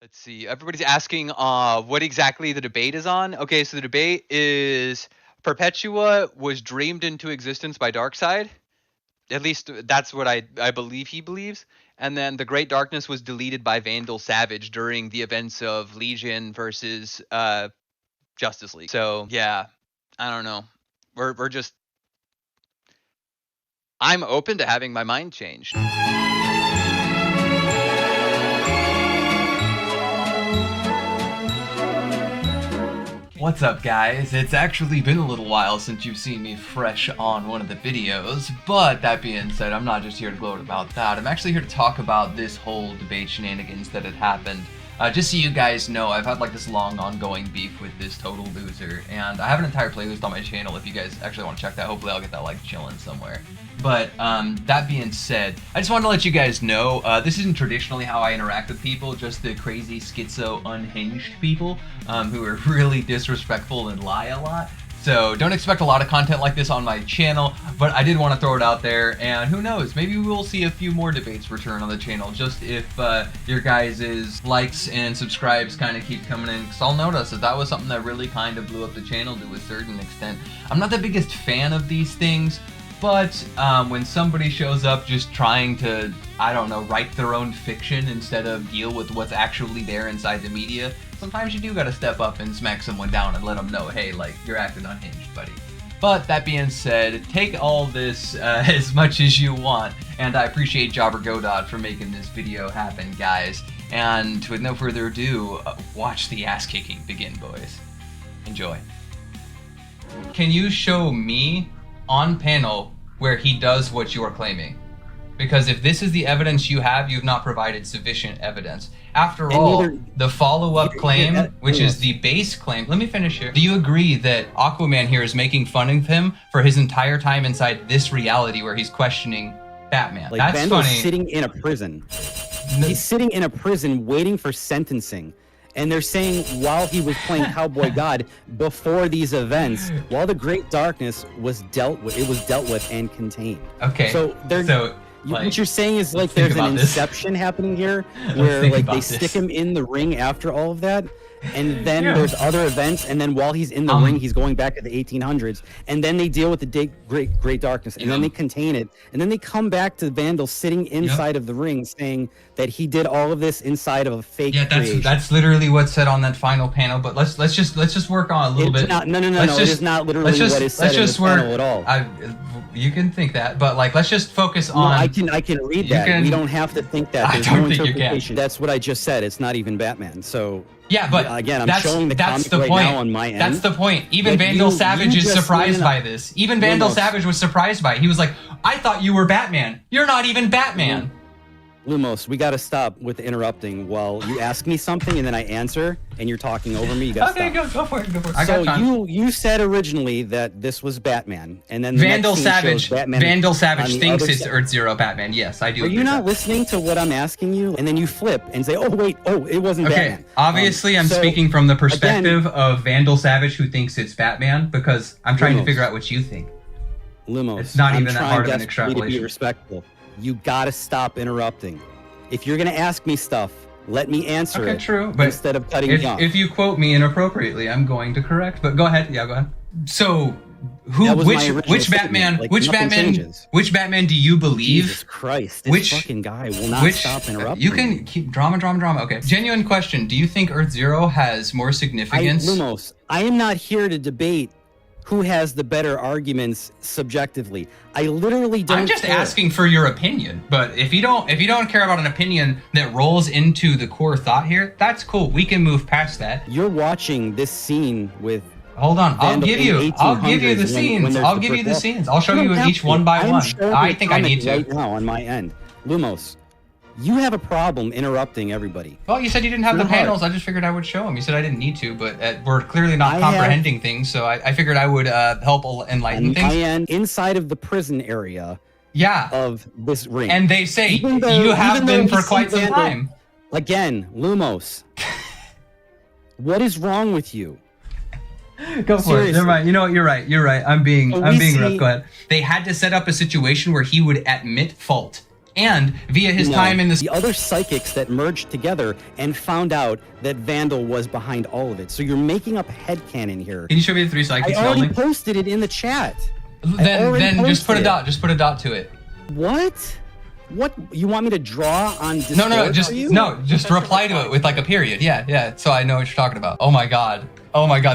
Let's see. Everybody's asking what exactly the debate is on. Okay, so the debate is Perpetua was dreamed into existence by Darkseid. At least that's what I believe he believes. And then the Great Darkness was deleted by Vandal Savage during the events of Legion versus Justice League. So yeah, I don't know. We're just. I'm open to having my mind changed. What's up, guys? It's actually been a little while since you've seen me fresh on one of the videos, but that being said, I'm not just here to gloat about that. I'm actually here to talk about this whole debate shenanigans that had happened. Just so you guys know, I've had like this long ongoing beef with this total loser, and I have an entire playlist on my channel if you guys actually want to check that. Hopefully I'll get that like chilling somewhere. But that being said, I just wanted to let you guys know, this isn't traditionally how I interact with people, just the crazy schizo unhinged people who are really disrespectful and lie a lot. So don't expect a lot of content like this on my channel, but I did want to throw it out there, and who knows, maybe we will see a few more debates return on the channel, just if your guys' likes and subscribes kind of keep coming in, because I'll notice that was something that really kind of blew up the channel to a certain extent. I'm not the biggest fan of these things, but when somebody shows up just trying to, I don't know, write their own fiction instead of deal with what's actually there inside the media, sometimes you do gotta step up and smack someone down and let them know, hey, like, you're acting unhinged, buddy. But that being said, take all this as much as you want, and I appreciate Jobber Godot for making this video happen, guys. And with no further ado, watch the ass-kicking begin, boys. Enjoy. Can you show me on panel where he does what you are claiming? Because if this is the evidence you have, you've not provided sufficient evidence. After all, the follow-up claim, which is the base claim, let me finish here. Do you agree that Aquaman here is making fun of him for his entire time inside this reality where he's questioning Batman? Like, that's Vandal's funny. sitting in a prison. He's sitting in a prison waiting for sentencing. And they're saying while he was playing Cowboy God before these events, while the Great Darkness was dealt with, it was dealt with and contained. Okay. So like, what you're saying is like there's an inception happening here where like they stick him in the ring after all of that, and then there's other events, and then while he's in the ring, he's going back to the 1800s, and then they deal with the Great Darkness, and then they contain it, and then they come back to Vandal sitting inside of the ring saying that he did all of this inside of a fake creation. That's literally what's said on that final panel. But let's just work on a little bit. No, it is not literally what is said in this panel at all. You can think that, but like, let's just focus on. I can read that. We don't have to think that. There's I don't no think interpretation. you can. That's what I just said. It's not even Batman. So yeah, but again, I'm showing the comic right now on my end. That's the point. Even Vandal Savage is surprised by this. Even Vandal Savage was surprised by it. He was like, "I thought you were Batman. You're not even Batman." Lumos, we got to stop with interrupting while you ask me something and then I answer and you're talking over me. You got to stop. Go for it. Go for it. So you said originally that this was Batman, and then the Vandal Savage thinks it's Earth Zero Batman. Yes, I do. Are you not listening to what I'm asking you? And then you flip and say, "Oh wait, it wasn't Batman." Obviously, I'm speaking from the perspective of Vandal Savage, who thinks it's Batman, because I'm trying to figure out what you think. Lumos, it's not even that hard of an extrapolation. To be respectful. You gotta stop interrupting. If you're gonna ask me stuff, let me answer it. True. But instead of cutting me off. If you quote me inappropriately, I'm going to correct. But go ahead. Yeah, go ahead. So, which Batman do you believe? Jesus Christ! This fucking guy will not stop interrupting. You can keep drama. Okay. Genuine question: do you think Earth Zero has more significance? Lumos, I am not here to debate who has the better arguments subjectively. I literally don't. I'm just asking for your opinion. But if you don't care about an opinion that rolls into the core thought here, that's cool. We can move past that. You're watching this scene with. Hold on. I'll give you the scenes. I'll give you the scenes. I'll show you each one by one. I think I need to right now on my end. Lumos, you have a problem interrupting everybody. Well, you said you didn't have the panels. I just figured I would show them. You said I didn't need to, but we're clearly not comprehending things, so I figured I would help enlighten things. I am inside of the prison area of this ring. And they say you have been for quite some time. Again, Lumos, what is wrong with you? Go for it. Never mind. You know what? You're right. I'm being rough. Go ahead. They had to set up a situation where he would admit fault. and via his time in the other psychics that merged together and found out that Vandal was behind all of it. So you're making up headcanon here. Can you show me the 3 psychics? I already posted it in the chat. Then just put a dot. Just put a dot to it. What? What you want me to draw on Discord? Just reply to it with like a period. Yeah. So I know what you're talking about. Oh my god.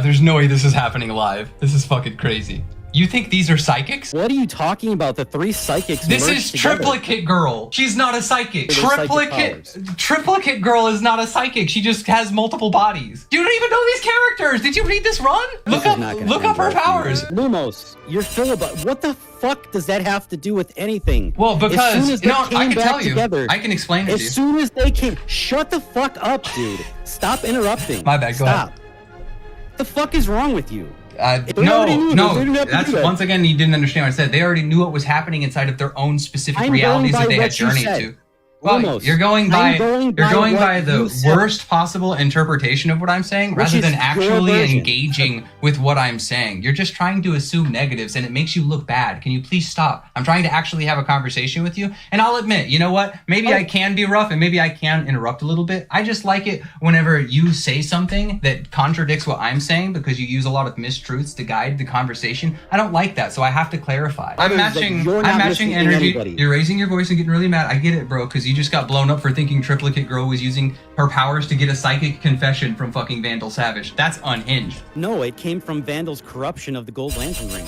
There's no way this is happening live. This is fucking crazy. You think these are psychics? What are you talking about? The 3 psychics. This is together. Triplicate Girl. She's not a psychic. Triplicate Girl is not a psychic. She just has multiple bodies. You don't even know these characters. Did you read this run? Look up her powers. Lumos, you're filibuster. What the fuck does that have to do with anything? Well, because I can tell you. I can explain it to you. As soon as they came, shut the fuck up, dude. Stop interrupting. My bad. Go ahead. The fuck is wrong with you? No. That's once again, you didn't understand what I said. They already knew what was happening inside of their own specific realities that they had journeyed to. Well, you're going by the worst possible interpretation of what I'm saying, rather than actually engaging with what I'm saying. You're just trying to assume negatives, and it makes you look bad. Can you please stop? I'm trying to actually have a conversation with you, and I'll admit, you know what? Maybe I can be rough, and maybe I can interrupt a little bit. I just like it whenever you say something that contradicts what I'm saying, because you use a lot of mistruths to guide the conversation. I don't like that, so I have to clarify. I'm matching energy. You're raising your voice and getting really mad. I get it, bro, because you just got blown up for thinking Triplicate Girl was using her powers to get a psychic confession from fucking Vandal Savage. That's unhinged. No, it came from Vandal's corruption of the Gold Lantern Ring.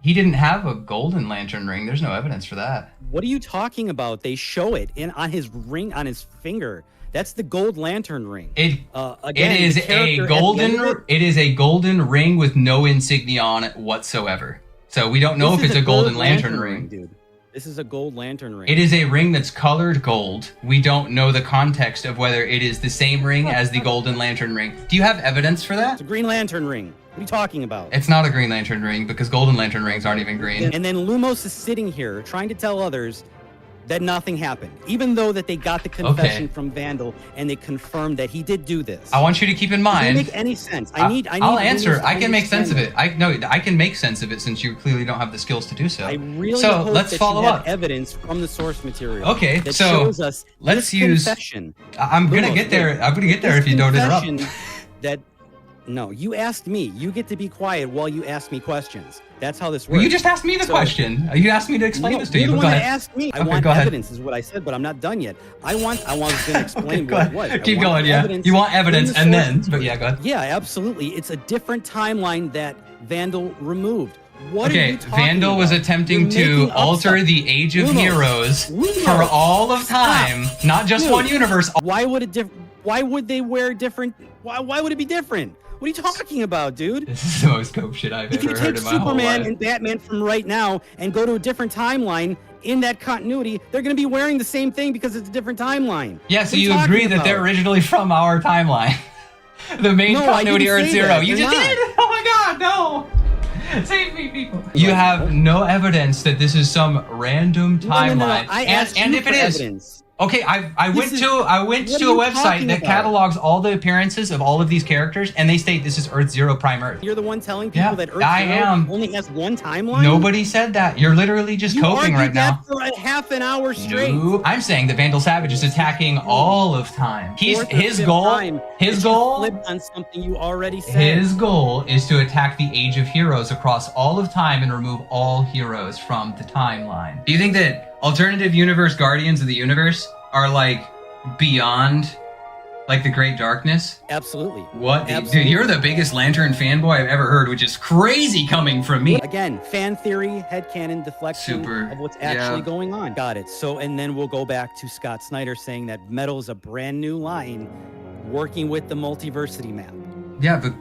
He didn't have a Golden Lantern Ring. There's no evidence for that. What are you talking about? They show it on his ring, on his finger. That's the Gold Lantern Ring. It is a golden ring with no insignia on it whatsoever. So we don't know if it's a Golden Lantern ring. Dude. This is a Gold Lantern ring. It is a ring that's colored gold. We don't know the context of whether it is the same ring as the Golden Lantern ring. Do you have evidence for that? It's a Green Lantern ring. What are you talking about? It's not a Green Lantern ring, because Golden Lantern rings aren't even green. And then Lumos is sitting here trying to tell others that nothing happened, even though that they got the confession from Vandal and they confirmed that he did do this. I want you to keep in mind. Does it make any sense? I'll answer. I can make sense of it. I can make sense of it, since you clearly don't have the skills to do so. I really hope let's follow you up. have evidence from the source material. Okay, that so shows us let's use. Confession. I'm gonna get there. I'm gonna get there if you don't interrupt. No, you asked me. You get to be quiet while you ask me questions. That's how this works. Well, you just asked me the question. You asked me to explain this to you. You're the one that asked me. I want evidence, is what I said, but I'm not done yet. I was going to explain what it was. Keep going, yeah. You want evidence, and then, but yeah, go ahead. Yeah, absolutely. It's a different timeline that Vandal removed. What are you talking Vandal about? was attempting to alter the age of heroes for all of time, not just one universe. Why would they wear different? Why would it be different? What are you talking about, dude? This is the most cope shit I've ever heard in my whole life. You can take Superman and Batman from right now and go to a different timeline. In that continuity, they're going to be wearing the same thing because it's a different timeline. Yeah, so you agree that they're originally from our timeline. The main continuity Earth Zero. You just did? Oh my god, no! Save me, people. You have no evidence that this is some random timeline. No. I asked you for evidence. Okay, I went to a website that catalogs all the appearances of all of these characters, and they state this is Earth Zero Prime Earth. You're the one telling people that Earth Zero only has one timeline? Nobody said that. You're literally just coping right now. You argued that for a half an hour straight. No, I'm saying that Vandal Savage is attacking all of time. His goal flipped on something you already said. His goal is to attack the Age of Heroes across all of time and remove all heroes from the timeline. Do you think that alternative universe Guardians of the Universe are like beyond like the Great Darkness? Absolutely. What? Absolutely. Dude, you're the biggest Lantern fanboy I've ever heard, which is crazy coming from me. Again, fan theory, headcanon, deflection of what's actually going on. Got it. So, and then we'll go back to Scott Snyder saying that Metal is a brand new line working with the multiversity map. Yeah, but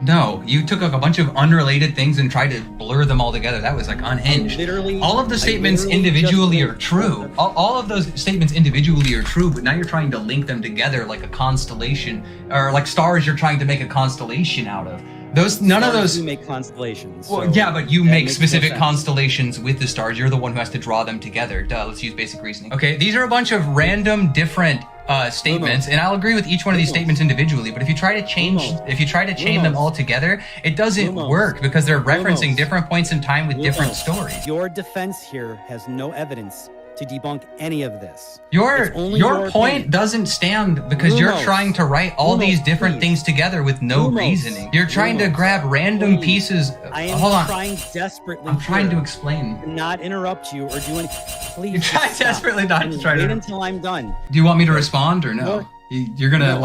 no, you took like a bunch of unrelated things and tried to blur them all together. That was like unhinged. All of the statements individually are true. All of those statements individually are true, but now you're trying to link them together like a constellation, or like stars you're trying to make a constellation out of. None of those. You make constellations. Well, yeah, but you make specific constellations with the stars. You're the one who has to draw them together. Duh, let's use basic reasoning. Okay, these are a bunch of random different statements, and I'll agree with each one of these statements individually, but if you try to chain them all together, it doesn't work because they're referencing different points in time with different stories. Your defense here has no evidence to to debunk any of this. Your point doesn't stand because you're trying to write all these different things together with no reasoning. You're trying to grab random pieces. Hold on. Trying desperately. I'm trying to explain. Not interrupt you or do anything. Please. You're trying desperately not to try to. Wait until I'm done. Do you want me to respond or no? You're gonna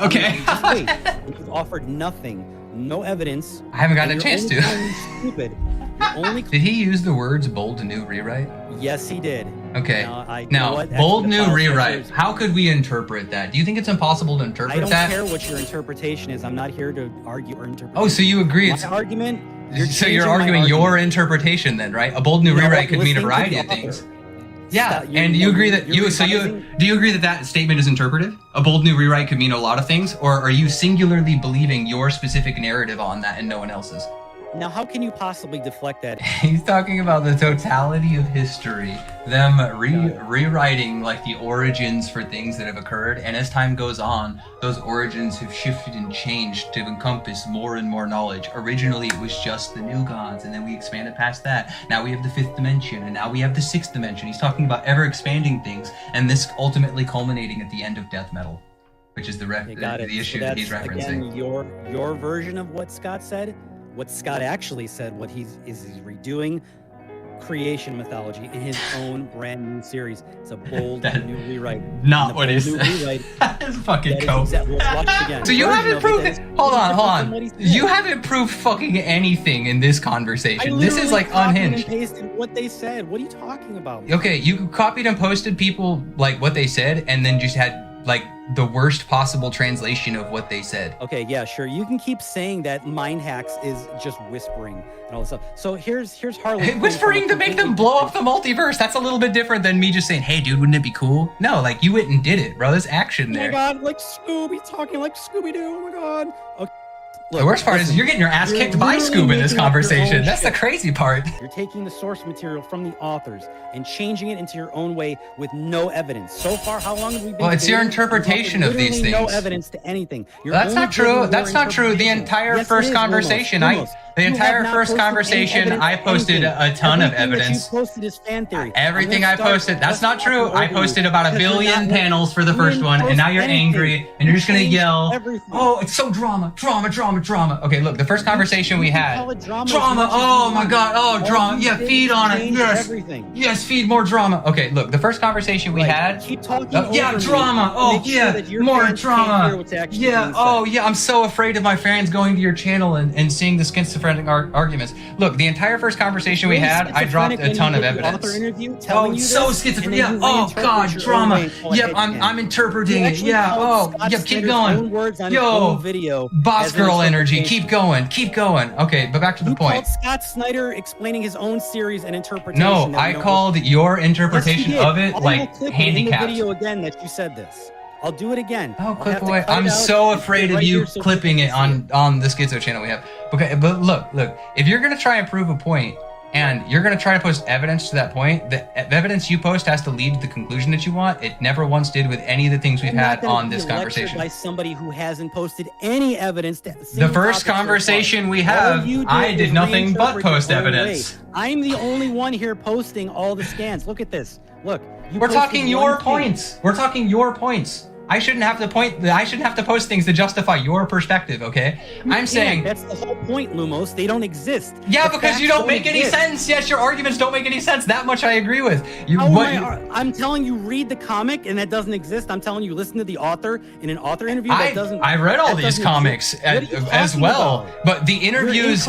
okay. Wait. You've offered nothing, no evidence. I haven't gotten a chance to. Stupid. Did he use the words bold new rewrite? Yes, he did. Okay. Now bold new rewrite. How could we interpret that? Do you think it's impossible to interpret that? I don't care what your interpretation is. I'm not here to argue or interpret. Oh, so you agree it's argument? So you're arguing your interpretation then, right? A bold new rewrite could mean a variety of things. Yeah, and you agree that do you agree that that statement is interpretive? A bold new rewrite could mean a lot of things, or are you singularly believing your specific narrative on that and no one else's? Now, how can you possibly deflect that? He's talking about the totality of history, them rewriting like the origins for things that have occurred, and as time goes on, those origins have shifted and changed to encompass more and more knowledge. Originally, it was just the new gods, and then we expanded past that. Now we have the fifth dimension, and now we have the sixth dimension. He's talking about ever-expanding things, and this ultimately culminating at the end of death metal, which is the issue that he's referencing. Again, your version of what Scott said. What Scott actually said, what he's redoing creation mythology in his own brand new series. It's a bold new rewrite. Not what he said. That is fucking cool. So you haven't proved it. Hold on. You haven't proved fucking anything in this conversation. This is like unhinged. I pasted what they said. What are you talking about? Okay, you copied and posted people like what they said, and then just had like the worst possible translation of what they said. Okay, yeah, sure. You can keep saying that Mind Hacks is just whispering and all this stuff. So here's Harley. Whispering to make them blow up the multiverse. That's a little bit different than me just saying, hey dude, wouldn't it be cool? No, like you went and did it, bro. There's action there. Oh my god, like Scooby talking like Scooby-Doo. Oh my god. Okay. Look, the worst part is you're getting your ass kicked by Scoob in this conversation. That's the crazy part. You're taking the source material from the authors and changing it into your own way with no evidence. So far, how long have we been? Well, it's your interpretation of these things. No evidence to anything. That's not true. That's not true. The entire first conversation, I posted a ton of evidence. You posted is fan theory. Everything I posted. That's not true. I posted about 1 billion panels for the first one, and now you're angry and you're just gonna yell, "Oh, it's so drama. Okay, look, the first conversation we had. Drama. Oh my god. Oh, drama. Yeah, feed on it. Yes. Yes, feed more drama. Okay, look, the first conversation we had. Keep talking. Yeah, drama. Oh, yeah, more drama. Yeah. Oh, yeah. I'm so afraid of my fans going to your channel and seeing the schizophrenic arguments. Look, the entire first conversation we had, I dropped a ton of evidence. Oh, so schizophrenic. Yeah. Oh god, drama. Yep, I'm interpreting it. Yeah. Oh, yep. Keep going. Yo, boss girl energy. Keep going. Okay, but back to the point. You called Scott Snyder explaining his own series and interpretation. No, I called your interpretation of it like handicapped. In the video again that you said this. I'll do it again. Oh, clip away. I'm so afraid of you clipping it on the Schizo channel we have. Okay, but look. If you're gonna try and prove a point, and you're going to try to post evidence to that point, the evidence you post has to lead to the conclusion that you want. It never once did with any of the things we've had on this conversation. By somebody who hasn't posted any evidence. The first conversation we have, I did nothing but post evidence. I'm the only one here posting all the scans. Look at this. Look. We're talking your points. I shouldn't have to post things to justify your perspective, okay? I'm saying that's the whole point, Lumos. They don't exist. Yeah, because you don't make any sense. Yes, your arguments don't make any sense. That much I agree with. I'm telling you, read the comic, and that doesn't exist. I'm telling you, listen to the author in an author interview. I read all these comics as well, but the interviews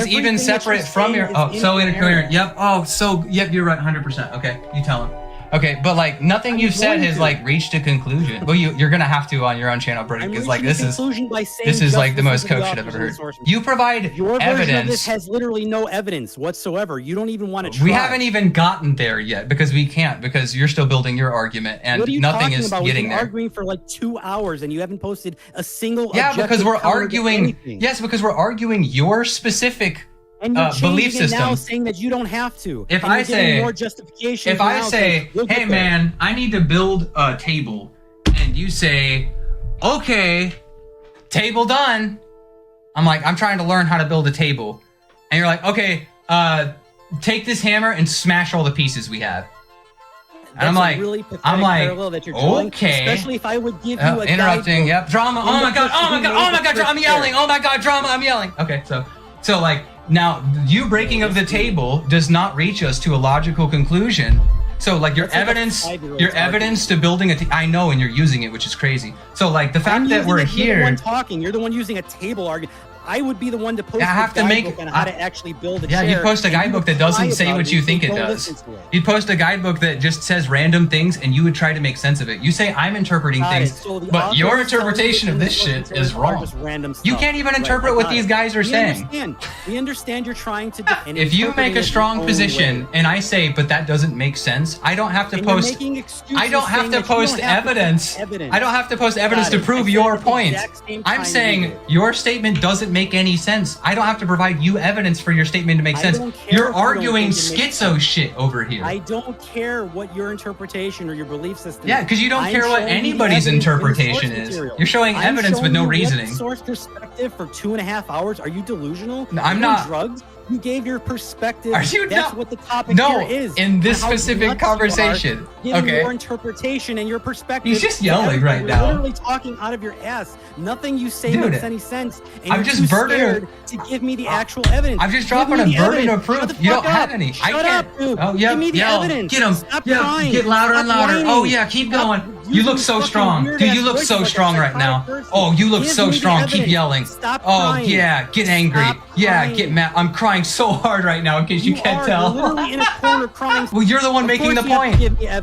even separate from your. Oh, so incoherent. Yep. Oh, so yep. You're right. 100%. Okay, you tell him. Okay, but like nothing you've said has like reached a conclusion. Well, you're gonna have to on your own channel, Brody, because like this is like the most coke shit I've ever heard. You provide your evidence. Version of this has literally no evidence whatsoever. You don't even want to try. We haven't even gotten there yet because we can't, because you're still building your argument and nothing is getting there. We've been arguing for like 2 hours and you haven't posted a single. Yeah, because we're arguing. Yes, because we're arguing your specific. And you're belief system. Now saying that you don't have to. If I say more justification, hey man, I need to build a table, and you say, okay, table done. I'm like, I'm trying to learn how to build a table, and you're like, okay, take this hammer and smash all the pieces we have. And I'm like, really parallel that you're drawing, okay. Especially if I would give you a interrupting. Yep, drama. Oh my god. Oh my god. Oh my god. I'm yelling. Oh my god, drama. I'm yelling. Okay, so like now you breaking of the table does not reach us to a logical conclusion. So like your evidence to building I know, and you're using it, which is crazy. So like the fact that we're here. You're the one talking. You're the one using a table argument. I would be the one to post a guidebook on how to actually build a chair. Yeah, you post a guidebook that doesn't say what you think it does. You'd post a guidebook that just says random things, and you would try to make sense of it. You say I'm interpreting things, but your interpretation of this shit is wrong. You can't even interpret what these guys are saying. We understand you're trying to. If you make a strong position, and I say, but that doesn't make sense, I don't have to post. I don't have to post evidence. I don't have to post evidence to prove your point. I'm saying your statement doesn't make any sense. I don't have to provide you evidence for your statement to make sense. You're arguing schizo shit over here. I don't care what your interpretation or your belief system is. Yeah, because you don't care what anybody's interpretation is. You're showing evidence with no reasoning. Source perspective for 2.5 hours. Are you delusional? No, I'm not. Drugs? You gave your perspective. Are you That's what the topic here is. In this specific conversation. Okay. Your interpretation and your perspective. He's just yelling right now. You're literally talking out of your ass. Nothing you say makes any sense. And I'm just scared to give me the actual evidence. I'm just dropping a burden of proof. You don't have any. I can't. Oh yeah. Give me the evidence. Get him. Stop crying. Get louder and louder. Oh yeah. Keep going. You look so strong. Dude, you look so strong right now. Oh, you look so strong. Keep yelling. Stop crying. Oh yeah. Get angry. Yeah. Get mad. I'm crying so hard right now, in case you can't tell. You're literally in a corner crying. Well, you're the one making the point.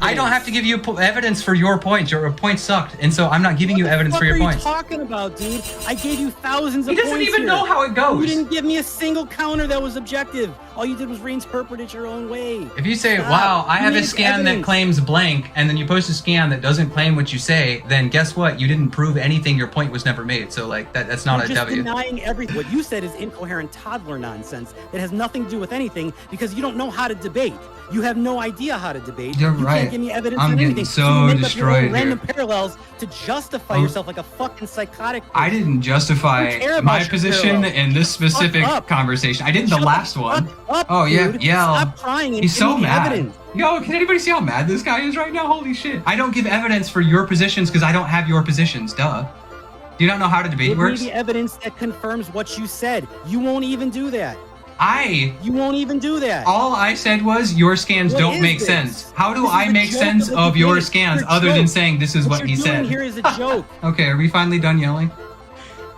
I don't have to give you evidence for your point. Your point sucked, and so I'm not giving you evidence for your point. What are you talking about, dude? I gave you thousands of points. He doesn't even know how it goes. You didn't give me a single counter that was objective. All you did was reinterpret it your own way. If you say, wow, I have a scan that claims blank, and then you post a scan that doesn't claim what you say, then guess what? You didn't prove anything. Your point was never made. So like that's not a W. You're just denying everything. What you said is incoherent toddler nonsense that has nothing to do with anything because you don't know how to debate. You have no idea how to debate. You're right. You can't give me evidence I'm on getting anything. so you make destroyed up your here. random parallels to justify yourself like a fucking psychotic person. I didn't justify my position in this specific conversation. I did the last one. Oh yeah, dude. yell. Stop crying and He's so mad. Evidence. Yo, can anybody see how mad this guy is right now? Holy shit. I don't give evidence for your positions because I don't have your positions. Duh. Do you not know how to debate works? Give me the evidence that confirms what you said. You won't even do that. You won't even do that. All I said was your scans don't make sense. How do I make sense of your scans other than saying this is what he said? What you're doing here is a joke. Okay, are we finally done yelling?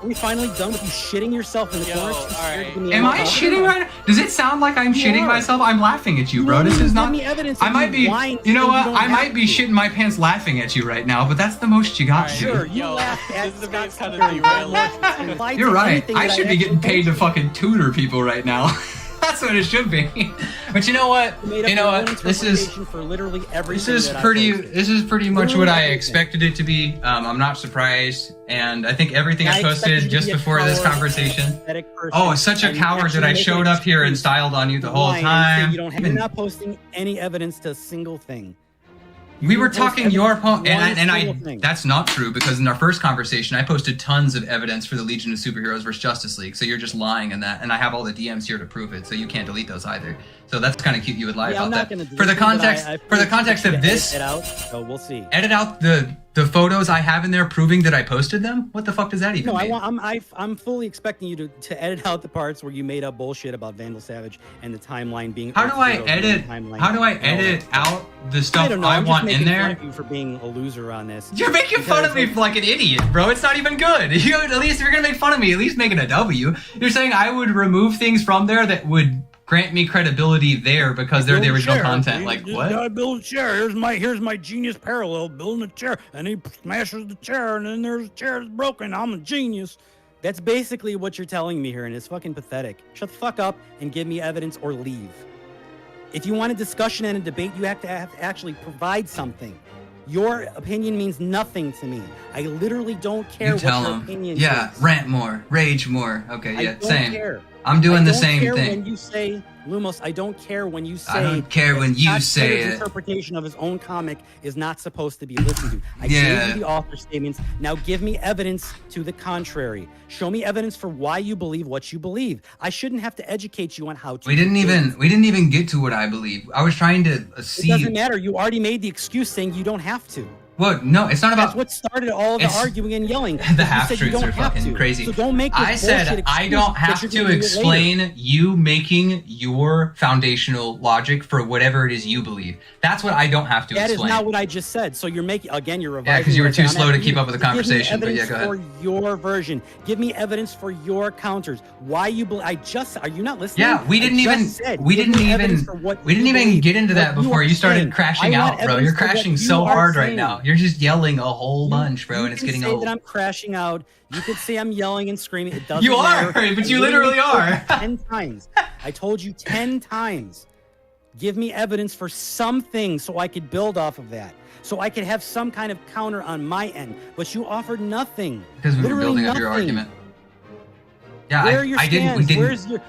Are we finally done with you shitting yourself in the corner? Am I shitting right now? Does it sound like I'm shitting myself? I'm laughing at you, bro. This is not. I might be. You know what? I might be shitting my pants laughing at you right now, but that's the most you got, dude. Sure, you laugh at Scott's kind of You're right. I should be getting paid to fucking tutor people right now. That's what it should be. But you know what? This is pretty much what I expected it to be. I'm not surprised, and I think everything I posted just before this conversation. Oh, such a coward that I showed up here and styled on you the whole time. You're not posting any evidence to a single thing. We were talking your point, and that's not true because in our first conversation, I posted tons of evidence for the Legion of Superheroes versus Justice League. So you're just lying in that, and I have all the DMs here to prove it. So you can't delete those either. So that's kind of cute. You would lie about that. For the context of this, we'll see. Edit out the photos I have in there proving that I posted them. What the fuck does that even mean? No, I'm fully expecting you to edit out the parts where you made up bullshit about Vandal Savage and the timeline being. How do I edit out the stuff I want in there? I'm just making fun of you for being a loser on this. You're making fun of me like an idiot, bro. It's not even good. At least if you're gonna make fun of me, at least make it a W. You're saying I would remove things from there that would grant me credibility there because they're the original content. Like what? I build a chair. Here's my genius parallel building a chair, and he smashes the chair, and then there's a chair that's broken. I'm a genius. That's basically what you're telling me here, and it's fucking pathetic. Shut the fuck up and give me evidence or leave. If you want a discussion and a debate, you have to actually provide something. Your opinion means nothing to me. I literally don't care what your opinion is. Yeah, rant more, rage more. Okay, yeah, same. I don't care. I'm doing the same thing. thing. When you say, Lumos, I don't care when you say. I don't care when you say it. Interpretation of his own comic is not supposed to be listened to. I gave you the author statements. Now give me evidence to the contrary. Show me evidence for why you believe what you believe. I shouldn't have to educate you on how to. We didn't even get to what I believe. I was trying to see. It doesn't matter. You already made the excuse saying you don't have to. What? No, it's not about. That's what started all the arguing and yelling. The half-truths are fucking crazy. So don't make this I said I don't have to explain you making your foundational logic for whatever it is you believe. That's what I don't have to explain. That is not what I just said. So you're making, again, you're revising. Yeah, because you were too slow to keep up with the conversation. But yeah, go ahead. For your version, give me evidence for your counters. Why you believe? Are you not listening? Yeah, we didn't even get into that before you started crashing out, bro. You're crashing so hard right now. You're just yelling a whole bunch, bro, and it's getting old. You can say that I'm crashing out. You could say I'm yelling and screaming. It doesn't matter. You are, but you literally are. 10 times. I told you 10 times. Give me evidence for something so I could build off of that. So I could have some kind of counter on my end. But you offered nothing. Because we were building up your argument. Yeah, we didn't. Where's your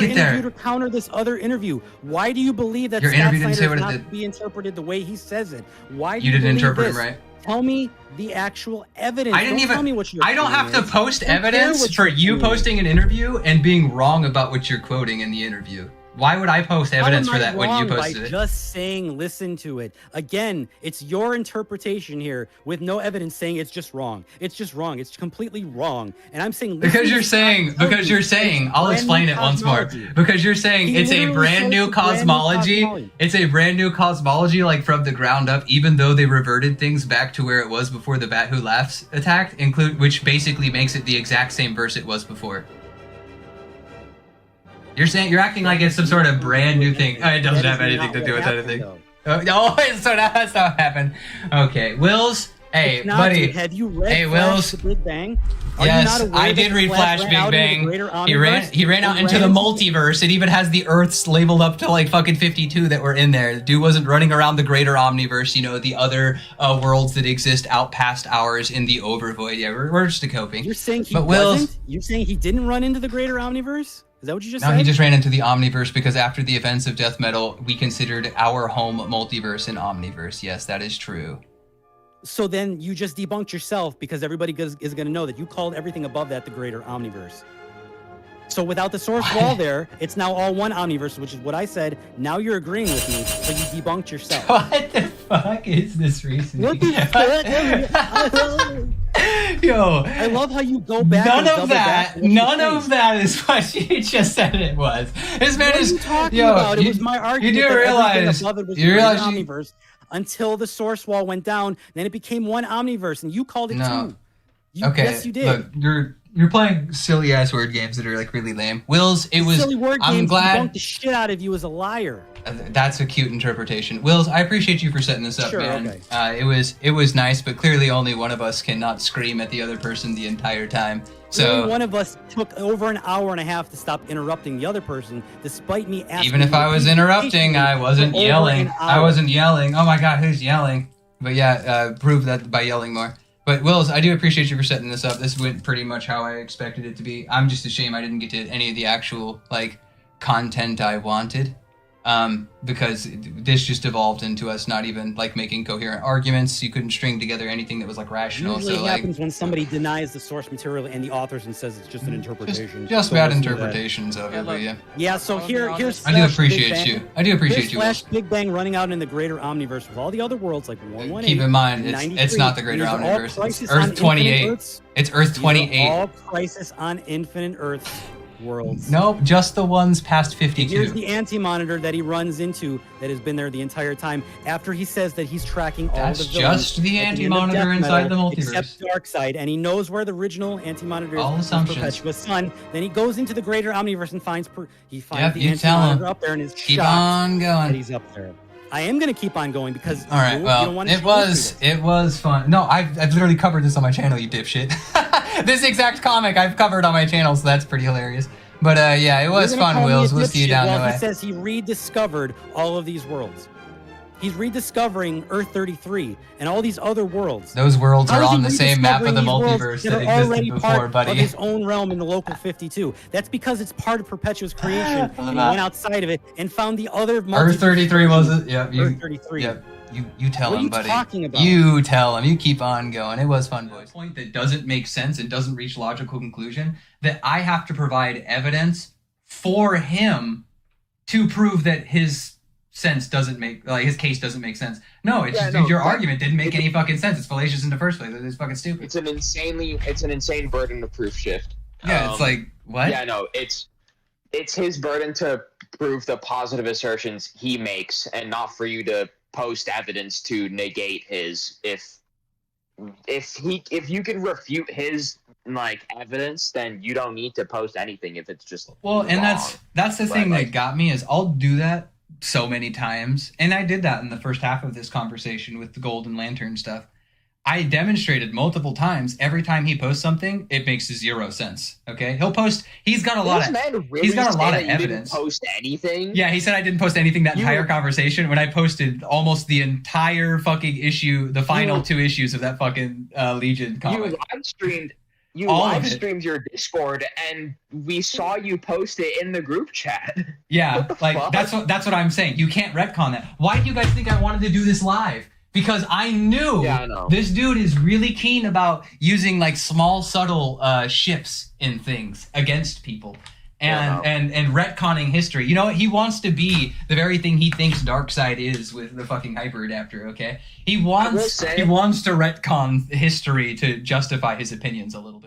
interview to counter this other interview? Why do you believe that Scott Snyder is not to be interpreted the way he says it? Why do you didn't believe interpret this? him right? Tell me the actual evidence. Tell me what I don't have to post evidence for you posting an interview and being wrong about what you're quoting in the interview. Why would I post evidence for that when you posted it? Just saying, listen to it. Again, it's your interpretation here with no evidence saying it's just wrong. It's just wrong. It's completely wrong. And I'm saying because you're saying, I'll explain it once more. Because you're saying it's a brand new cosmology. It's a brand new cosmology, like from the ground up, even though they reverted things back to where it was before the Bat Who Laughs attacked, which basically makes it the exact same verse it was before. You're acting like it's some sort of brand new thing. It doesn't have anything to do with anything. No, so that's not happened. Okay, Wills. Hey, buddy. Have you read Flash the Big Bang? Yes, I did read Flash Big Bang. He ran out into the multiverse. It even has the Earths labeled up to like fucking 52 that were in there. The dude wasn't running around the greater omniverse, the other worlds that exist out past ours in the overvoid. Yeah, we're just coping. You're saying he wasn't? You're saying he didn't run into the greater omniverse? Is that what you just said? No, he just ran into the Omniverse because after the events of Death Metal, we considered our home multiverse an Omniverse. Yes, that is true. So then you just debunked yourself because everybody is going to know that you called everything above that the greater Omniverse. So without the source wall there, it's now all one Omniverse, which is what I said. Now you're agreeing with me, so you debunked yourself. What the fuck is this reasoning? What the fuck? Yo, I love how you go back. None of that is what you just said it was. This man is talking about. It was my argument. You do realize Omniverse until the source wall went down, then it became one Omniverse, and you called it two. Okay, yes, you did. Look, you're playing silly ass word games that are like really lame. Wills, it was. Silly word I'm games glad. Debunked the shit out of you as a liar. That's a cute interpretation. Wills, I appreciate you for setting this up, man. Okay. It was nice, but clearly only one of us cannot scream at the other person the entire time. So only one of us took over an hour and a half to stop interrupting the other person, despite me asking. Even if I was interrupting, I wasn't yelling. Oh my god, who's yelling? But yeah, prove that by yelling more. But Wills, I do appreciate you for setting this up. This went pretty much how I expected it to be. I'm just ashamed I didn't get to any of the actual content I wanted. Because this just evolved into us not even making coherent arguments. You couldn't string together anything that was rational. Usually it happens when somebody denies the source material and the authors and says it's just an interpretation. Just bad interpretations of it, but yeah. Yeah, so here's I do appreciate you. Flash Big Bang running out in the greater omniverse with all the other worlds like 118. Keep in mind, it's not the greater omniverse. It's Earth 28. It's Earth 28. All Crisis on Infinite Earths worlds. Nope, just the ones past 52. Here's the anti-monitor that he runs into that has been there the entire time after he says that he's tracking all the villains. That's just the anti-monitor inside the multiverse. Except Darkseid, and he knows where the original anti-monitor is. All assumptions. Perpetua's son. Then he goes into the greater omniverse and finds the anti-monitor up there and is keep on going. That he's up there. I am going to keep on going because all right, you don't want to it was fun. No, I've literally covered this on my channel, you dipshit. This exact comic I've covered on my channel, so that's pretty hilarious. But yeah, it was fun, Wills. We'll see you down the way. He says he rediscovered all of these worlds. He's rediscovering Earth 33 and all these other worlds. Those worlds How are is he on the same map of the rediscovering these multiverse worlds that are already existed before, part buddy. of his own realm in the local 52? That's because it's part of Perpetua's creation. And he went outside of it and found the other Earth 33 was it? Yep. Earth 33. Yep. You tell him, buddy. What are you talking about? You tell him. You keep on going. It was fun, boys. Point that doesn't make sense and doesn't reach logical conclusion, that I have to provide evidence for him to prove that his sense doesn't make, like, his case doesn't make sense. No, it's just, your argument didn't make any fucking sense. It's fallacious in the first place. It's fucking stupid. It's an insane burden of proof shift. Yeah, it's like, what? Yeah, no, it's his burden to prove the positive assertions he makes, and not for you to post evidence to negate his. If you can refute his evidence, then you don't need to post anything if it's just well, and wrong. that's the thing that got me is I'll do that so many times, and I did that in the first half of this conversation with the Golden Lantern stuff. I demonstrated multiple times. Every time he posts something, it makes 0 sense. Okay, he'll post. He's got a lot of evidence. Didn't post anything. Yeah, he said I didn't post anything that entire conversation when I posted almost the entire fucking issue, the final 2 issues of that fucking Legion comic. You live streamed your Discord, and we saw you post it in the group chat. Yeah, like that's what I'm saying. You can't retcon that. Why do you guys think I wanted to do this live? Because I knew this dude is really keen about using like small, subtle shifts in things against people and retconning history. You know what? He wants to be the very thing he thinks Darkseid is with the fucking hyper adapter. Okay, he wants to retcon history to justify his opinions a little bit.